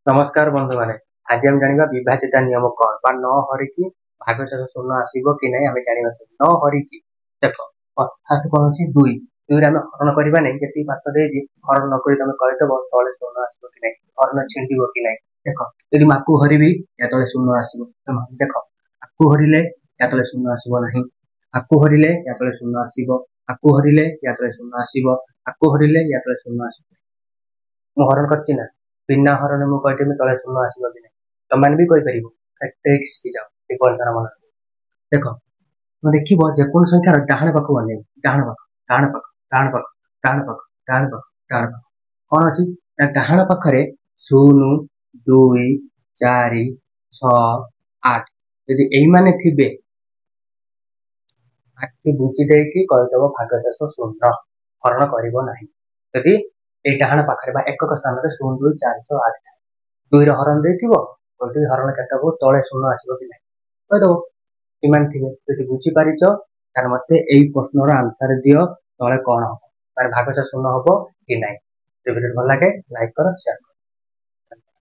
नमस्कार बंधु मैंने आज हम जाना विभाजिता नियम कौन बा न हरिकी भागशेष शून्य आसो कि नहीं आम जाना न हरिकी देख अर्थात कौन अच्छी दुई दुई आम हरण करवा नहीं जी बात देती हरण नक तुम कहदेव तले शून्य आसो कि नहीं हरण छिंड कि नहीं देख यदि माकू हरबी या तले शून्य आसो देख आकू हरिले या तले शून्य आसो ना आकू हरिले या तले शून्य आसो आकू हरिले या तले शून्य आसो आकू हरिले या तले शून्य आस हरण करची ना बिना हरण मुझे तले शून्य आसो कि नहीं तुम भी कहीपर शिखी जाओ पंचर मन देख देख जेको संख्यार डाण पाख अने डाण पाख डाण पाख डाण पाख डाण पाख डाण पाख डाण पाख कौन अच्छी डाण पाखे शून्य दुई चार छठ यदि यही थे आखि बुझी देकी कहीदेव भागशेष शून्य हरण करदी ये डाण पाखे एकक स्थान में शून्य दुई चार छः आठ था दुई हरण दे हरण के तले शून्य आसो कि नहीं कहीदेव इमान थे जो बुझीपार तार मत यही प्रश्नर आंसर दियो तले कौन हम भागशेष शून्य हम कि ना। भिडियो भल लगे लाइक कर शेयर कर।